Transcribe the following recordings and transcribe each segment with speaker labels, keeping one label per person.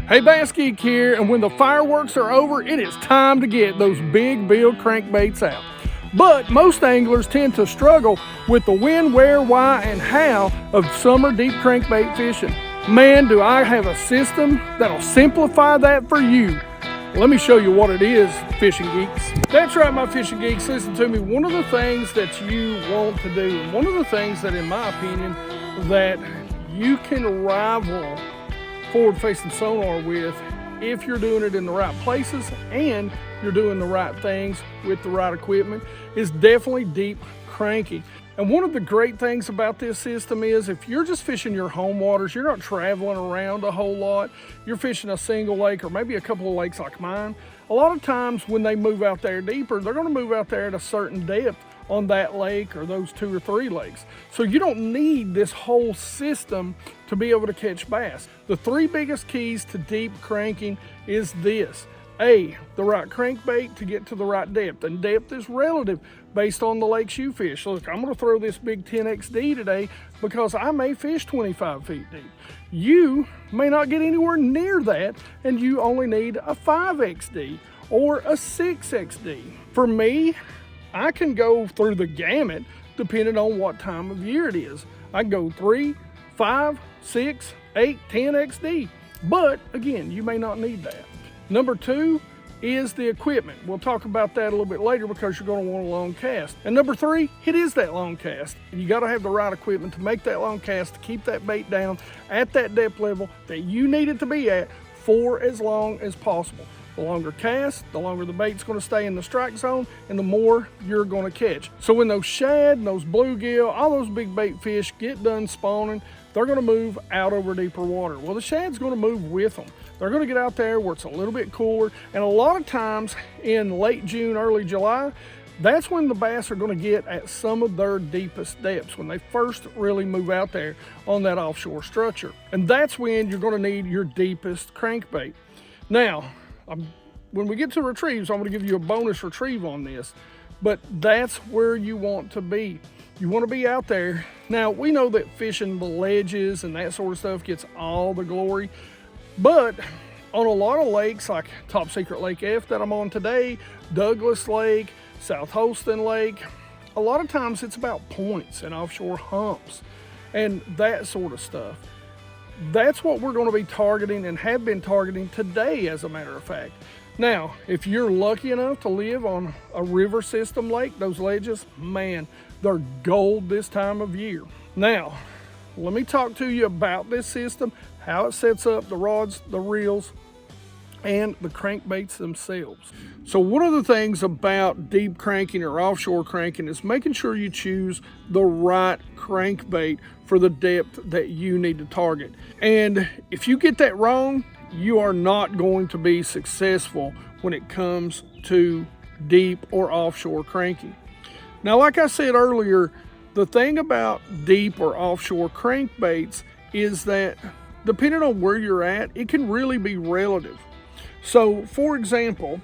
Speaker 1: Hey, BassGeek here, and when the fireworks are over, it is time to get those big bill crankbaits out. But most anglers tend to struggle with the when, where, why, and how of summer deep crankbait fishing. Man, do I have a system that'll simplify that for you. Let me show you what it is, fishing geeks. That's right, my fishing geeks, listen to me. One of the things that you want to do, and one of the things that, in my opinion, that you can rival forward-facing sonar with, if you're doing it in the right places and you're doing the right things with the right equipment, is definitely deep cranking. And one of the great things about this system is if you're just fishing your home waters, you're not traveling around a whole lot, you're fishing a single lake or maybe a couple of lakes like mine, a lot of times when they move out there deeper, they're going to move out there at a certain depth on that lake or those 2 or 3 lakes. So you don't need this whole system to be able to catch bass. The 3 biggest keys to deep cranking is this. A, the right crankbait to get to the right depth, and depth is relative based on the lakes you fish. Look, I'm going to throw this big 10XD today because I may fish 25 feet deep. You may not get anywhere near that, and you only need a 5XD or a 6XD. For me, I can go through the gamut depending on what time of year it is. I can go 3, 5, 6, 8, 10 XD. But again, you may not need that. Number 2 is the equipment. We'll talk about that a little bit later because you're going to want a long cast. And number 3, it is that long cast. You got to have the right equipment to make that long cast, to keep that bait down at that depth level that you need it to be at for as long as possible. The longer cast, the longer the bait's going to stay in the strike zone, and the more you're going to catch. So when those shad and those bluegill, all those big bait fish get done spawning, they're going to move out over deeper water. Well, the shad's going to move with them. They're going to get out there where it's a little bit cooler, and a lot of times in late June, early July, that's when the bass are going to get at some of their deepest depths, when they first really move out there on that offshore structure. And that's when you're going to need your deepest crankbait. Now, when we get to retrieves, I'm going to give you a bonus retrieve on this, but that's where you want to be. You want to be out there. Now, we know that fishing the ledges and that sort of stuff gets all the glory, but on a lot of lakes, like Top Secret Lake F that I'm on today, Douglas Lake, South Holston Lake, a lot of times it's about points and offshore humps and that sort of stuff. That's what we're going to be targeting and have been targeting today, as a matter of fact. Now, if you're lucky enough to live on a river system lake, those ledges, man, they're gold this time of year. Now, let me talk to you about this system, how it sets up the rods, the reels, and the crankbaits themselves. So one of the things about deep cranking or offshore cranking is making sure you choose the right crankbait for the depth that you need to target. And if you get that wrong, you are not going to be successful when it comes to deep or offshore cranking. Now, like I said earlier, the thing about deep or offshore crankbaits is that depending on where you're at, it can really be relative. So, for example,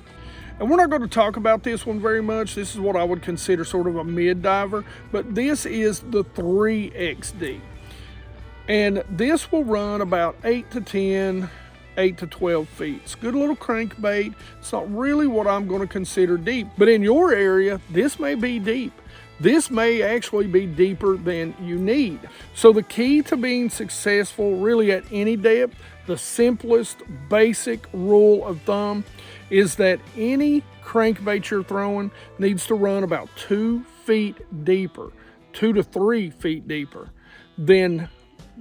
Speaker 1: and we're not going to talk about this one very much. This is what I would consider sort of a mid-diver, but this is the 3XD. And this will run about 8 to 10, 8 to 12 feet. It's a good little crankbait. It's not really what I'm going to consider deep, but in your area, this may be deep. This may actually be deeper than you need. So the key to being successful really at any depth, the simplest basic rule of thumb is that any crankbait you're throwing needs to run about 2 feet deeper, 2 to 3 feet deeper than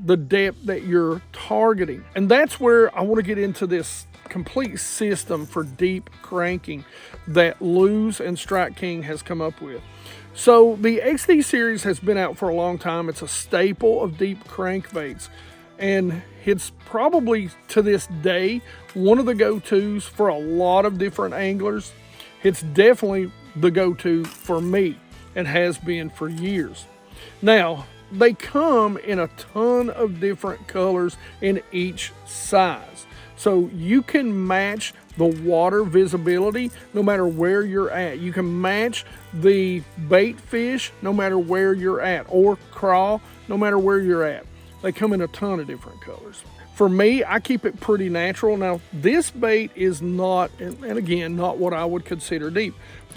Speaker 1: the depth that you're targeting. And that's where I want to get into this complete system for deep cranking that Lew's and Strike King has come up with. So the XD series has been out for a long time. It's a staple of deep crankbaits, and it's probably to this day one of the go-tos for a lot of different anglers. It's definitely the go-to for me and has been for years. Now, they come in a ton of different colors in each size. So you can match the water visibility no matter where you're at. You can match the bait fish no matter where you're at, or crawl no matter where you're at. They come in a ton of different colors. For me, I keep it pretty natural. Now, this bait is not, and again, not what I would consider deep,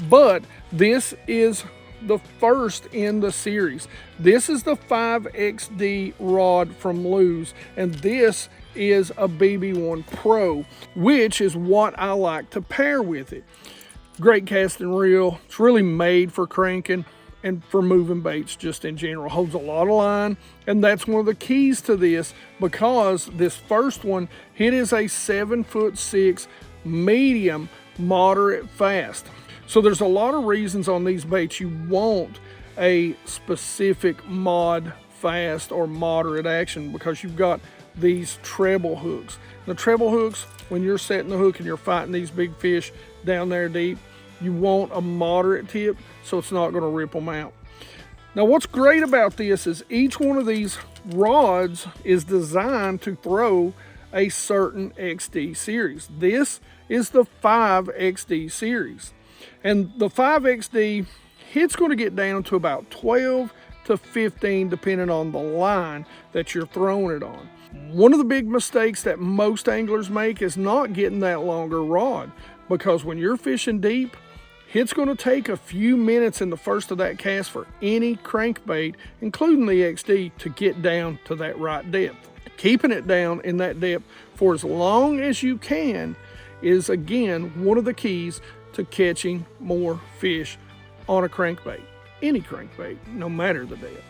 Speaker 1: but this is the first in the series. This is the 5XD rod from Lew's, and this is a BB1 Pro, which is what I like to pair with it. Great casting reel. It's really made for cranking and for moving baits just in general. Holds a lot of line, and that's one of the keys to this, because this first one, it is a 7'6" medium moderate fast. So there's a lot of reasons on these baits you want a specific mod fast or moderate action, because you've got these treble hooks. The treble hooks, when you're setting the hook and you're fighting these big fish down there deep, you want a moderate tip so it's not going to rip them out. Now, what's great about this is each one of these rods is designed to throw a certain XD series. This is the 5XD series, and the 5XD, it's going to get down to about 12 to 15 depending on the line that you're throwing it on. One of the big mistakes that most anglers make is not getting that longer rod, because when you're fishing deep, it's going to take a few minutes in the first of that cast for any crankbait, including the XD, to get down to that right depth. Keeping it down in that depth for as long as you can is, again, one of the keys to catching more fish on a crankbait. Any crankbait, no matter the depth.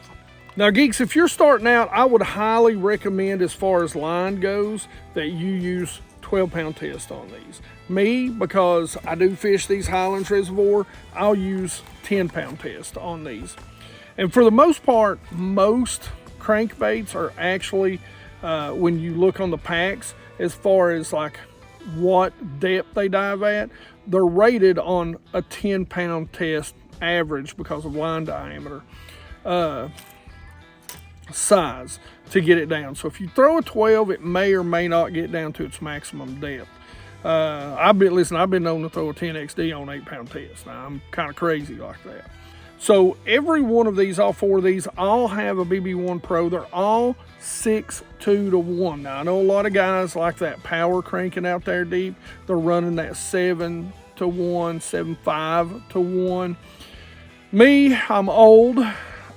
Speaker 1: Now, geeks, if you're starting out, I would highly recommend, as far as line goes, that you use 12-pound test on these. Me, because I do fish these Highlands reservoir, I'll use 10-pound test on these. And for the most part, most crankbaits are actually, when you look on the packs, as far as like what depth they dive at, they're rated on a 10-pound test average because of line diameter size to get it down. So if you throw a 12, it may or may not get down to its maximum depth. I've been known to throw a 10XD on 8-pound test. Now, I'm kind of crazy like that. So every one of these, all four of these, all have a BB1 Pro. They're all 6'2" to 1. Now, I know a lot of guys like that power cranking out there deep. They're running that 7 to 1, 7.5 to 1. Me, I'm old.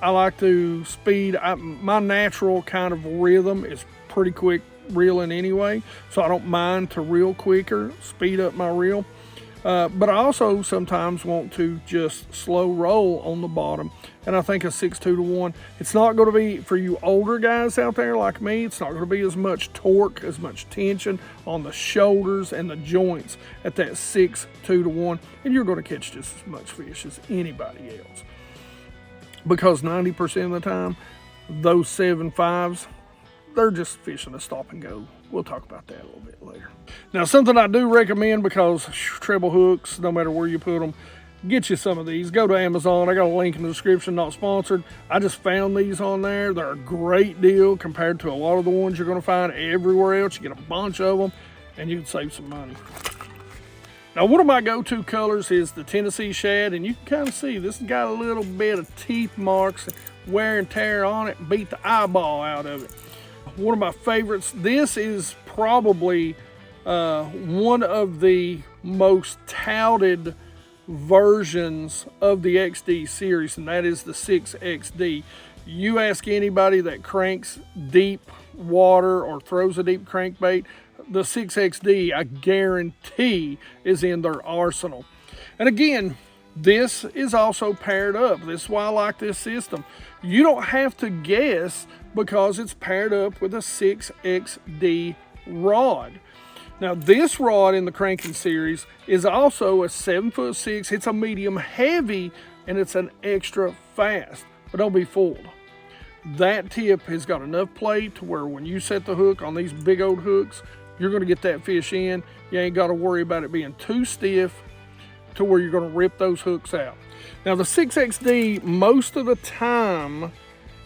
Speaker 1: I like to speed. My natural kind of rhythm is pretty quick reeling anyway, so I don't mind to reel quicker, speed up my reel. But I also sometimes want to just slow roll on the bottom, and I think a 6'2" to 1, it's not going to be, for you older guys out there like me, it's not going to be as much torque, as much tension on the shoulders and the joints at that 6'2" to 1, and you're going to catch just as much fish as anybody else. Because 90% of the time, those 7.5s, they're just fishing a stop and go. We'll talk about that a little bit later. Now, something I do recommend, because treble hooks, no matter where you put them, get you some of these. Go to Amazon. I got a link in the description, not sponsored. I just found these on there. They're a great deal compared to a lot of the ones you're going to find everywhere else. You get a bunch of them, and you can save some money. Now, one of my go-to colors is the Tennessee Shad, and you can kind of see this has got a little bit of teeth marks, wear and tear on it, beat the eyeball out of it. One of my favorites. This is probably one of the most touted versions of the XD series, and that is the 6XD. You ask anybody that cranks deep water or throws a deep crankbait, the 6XD, I guarantee, is in their arsenal. And again, this is also paired up. This is why I like this system. You don't have to guess, because it's paired up with a 6XD rod. Now, this rod in the cranking series is also a 7'6". It's a medium heavy, and it's an extra fast. But don't be fooled. That tip has got enough play to where when you set the hook on these big old hooks, you're going to get that fish in. You ain't got to worry about it being too stiff to where you're going to rip those hooks out. Now, the 6XD, most of the time,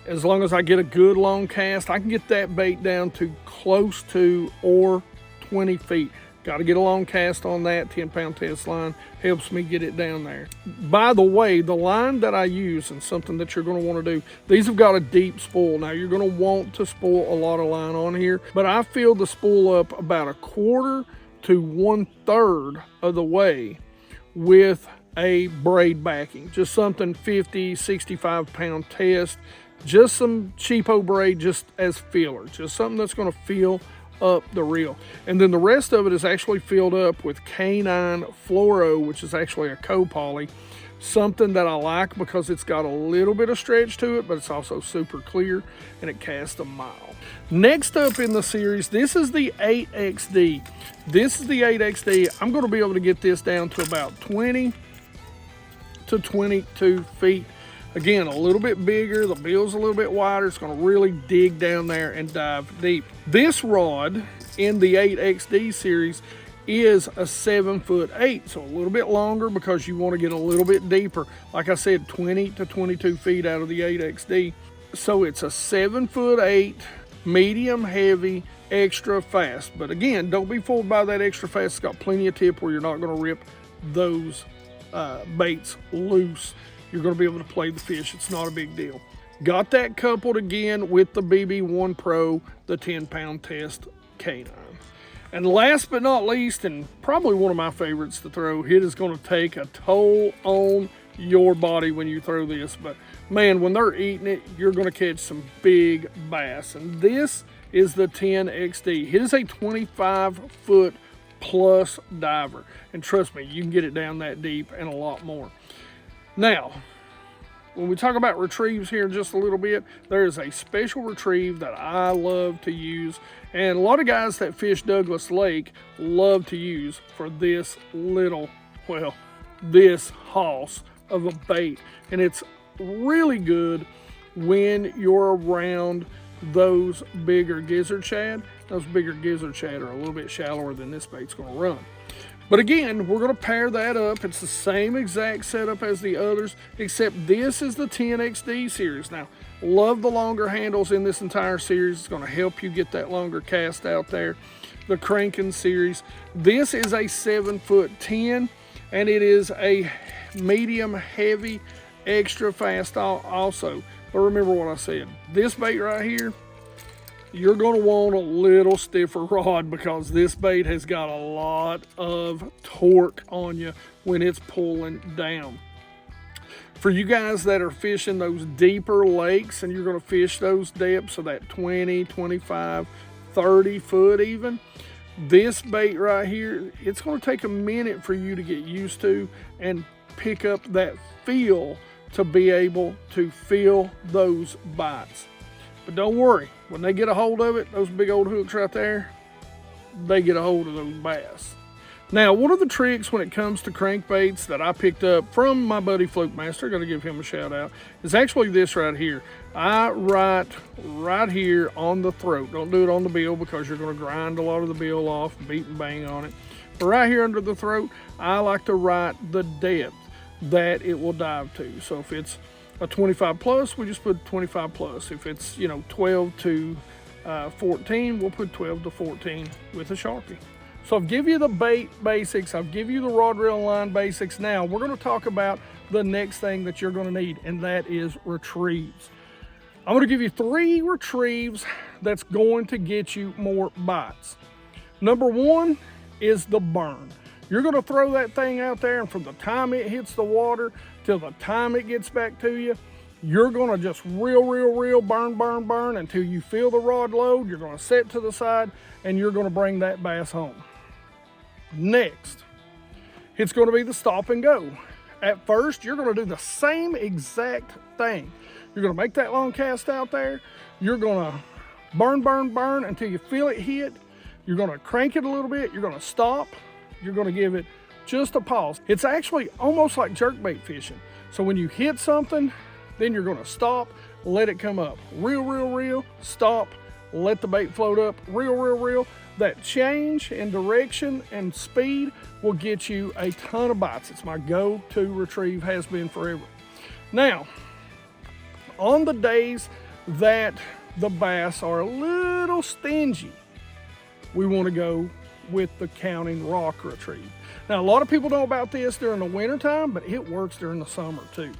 Speaker 1: as long as I get a good long cast, I can get that bait down to close to or 20 feet. Got to get a long cast on that. 10-pound test line helps me get it down there. By the way, the line that I use, and something that you're going to want to do, these have got a deep spool. Now you're going to want to spool a lot of line on here, but I fill the spool up about 1/4 to 1/3 of the way with a braid backing. Just something 50, 65-pound test, just some cheapo braid just as filler, just something that's going to fill up the reel. And then the rest of it is actually filled up with canine fluoro, which is actually a co-poly, something that I like because it's got a little bit of stretch to it, but it's also super clear and it casts a mile. Next up in the series, this is the 8XD. This is the 8XD. I'm going to be able to get this down to about 20 to 22 feet. Again, a little bit bigger, the bill's a little bit wider. It's going to really dig down there and dive deep. This rod in the 8XD series is a 7'8", so a little bit longer because you want to get a little bit deeper. Like I said, 20 to 22 feet out of the 8XD. So it's a 7'8", medium heavy, extra fast. But again, don't be fooled by that extra fast. It's got plenty of tip where you're not going to rip those baits loose. You're going to be able to play the fish. It's not a big deal. Got that coupled again with the BB1 Pro, the 10-pound test canine. And last but not least, and probably one of my favorites to throw, it is going to take a toll on your body when you throw this. But man, when they're eating it, you're going to catch some big bass. And this is the 10XD. It is a 25-foot plus diver. And trust me, you can get it down that deep and a lot more. Now, when we talk about retrieves here in just a little bit, there is a special retrieve that I love to use, and a lot of guys that fish Douglas Lake love to use for this little, well, this hoss of a bait. And it's really good when you're around those bigger gizzard shad. Those bigger gizzard shad are a little bit shallower than this bait's going to run. But again, we're going to pair that up. It's the same exact setup as the others, except this is the 10XD series. Now, love the longer handles in this entire series. It's going to help you get that longer cast out there. The cranking series. This is a 7'10", and it is a medium heavy, extra fast also. But remember what I said. This bait right here, you're going to want a little stiffer rod because this bait has got a lot of torque on you when it's pulling down. For you guys that are fishing those deeper lakes and you're going to fish those depths of that 20, 25, 30 foot even, this bait right here, it's going to take a minute for you to get used to and pick up that feel to be able to feel those bites. But don't worry, when they get a hold of it, those big old hooks right there, they get a hold of those bass. Now, one of the tricks when it comes to crankbaits that I picked up from my buddy Fluke Master, got to give him a shout out, is actually this right here. I write right here on the throat. Don't do it on the bill because you're going to grind a lot of the bill off, beat and bang on it. But right here under the throat, I like to write the depth that it will dive to. So if it's a 25 plus, we just put 25 plus. If it's, 12 to 14, we'll put 12 to 14 with a Sharpie. So I've give you the bait basics, I've give you the rod, reel, and line basics. Now we're going to talk about the next thing that you're going to need, and that is retrieves. I'm going to give you 3 retrieves that's going to get you more bites. Number 1 is the burn. You're going to throw that thing out there, and from the time it hits the water till the time it gets back to you, you're going to just reel, burn until you feel the rod load. You're going to set to the side, and you're going to bring that bass home. Next, it's going to be the stop and go. At first, you're going to do the same exact thing. You're going to make that long cast out there. You're going to burn until you feel it hit. You're going to crank it a little bit. You're going to stop. You're going to give it just a pause. It's actually almost like jerkbait fishing. So when you hit something, then you're going to stop, let it come up. Reel, stop, let the bait float up. Reel. That change in direction and speed will get you a ton of bites. It's my go-to retrieve, has been forever. Now, on the days that the bass are a little stingy, we want to go with the counting rock retrieve. Now, a lot of people know about this during the winter time, but it works during the summer too.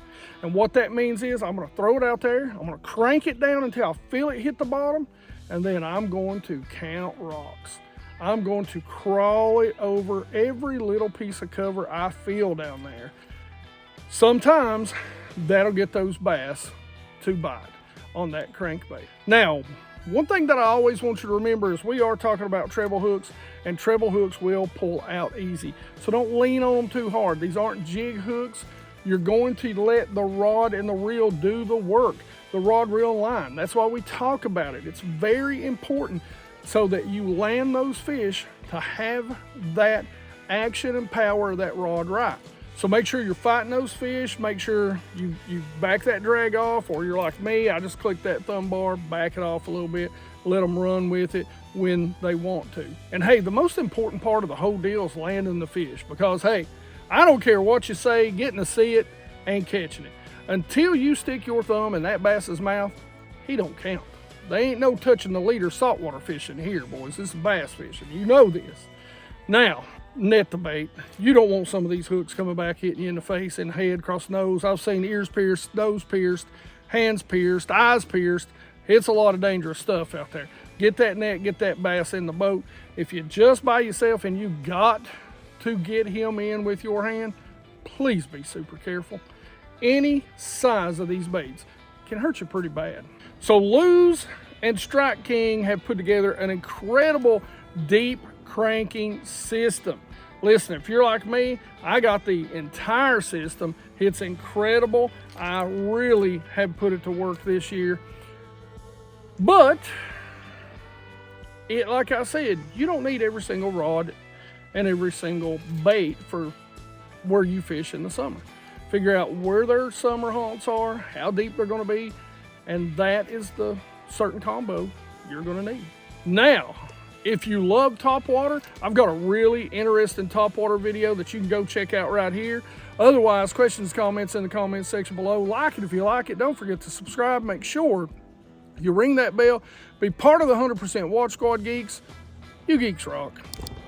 Speaker 1: And what that means is I'm gonna throw it out there, I'm gonna crank it down until I feel it hit the bottom, and then I'm going to count rocks. I'm going to crawl it over every little piece of cover I feel down there. Sometimes that'll get those bass to bite on that crankbait. Now, one thing that I always want you to remember is we are talking about treble hooks, and treble hooks will pull out easy. So don't lean on them too hard. These aren't jig hooks. You're going to let the rod and the reel do the work. The rod, reel, and line. That's why we talk about it. It's very important so that you land those fish to have that action and power of that rod right. So make sure you're fighting those fish. Make sure you back that drag off, or you're like me, I just click that thumb bar, back it off a little bit, let them run with it when they want to. And hey, the most important part of the whole deal is landing the fish, because hey, I don't care what you say, getting to see it and catching it. Until you stick your thumb in that bass's mouth, he don't count. They ain't no touching the leader saltwater fishing here, boys. This is bass fishing. You know this. Now, net the bait. You don't want some of these hooks coming back hitting you in the face, in the head, across the nose. I've seen ears pierced, nose pierced, hands pierced, eyes pierced. It's a lot of dangerous stuff out there. Get that net, get that bass in the boat. If you're just by yourself and you got to get him in with your hand, please be super careful. Any size of these baits can hurt you pretty bad. So Lew's and Strike King have put together an incredible deep cranking system. Listen, if you're like me, I got the entire system. It's incredible. I really have put it to work this year. But like I said, you don't need every single rod and every single bait for where you fish in the summer. Figure out where their summer haunts are, how deep they're going to be, and that is the certain combo you're going to need. Now, if you love topwater, I've got a really interesting topwater video that you can go check out right here. Otherwise, questions, comments in the comments section below. Like it if you like it. Don't forget to subscribe. Make sure you ring that bell. Be part of the 100% Watch Squad geeks. You geeks rock.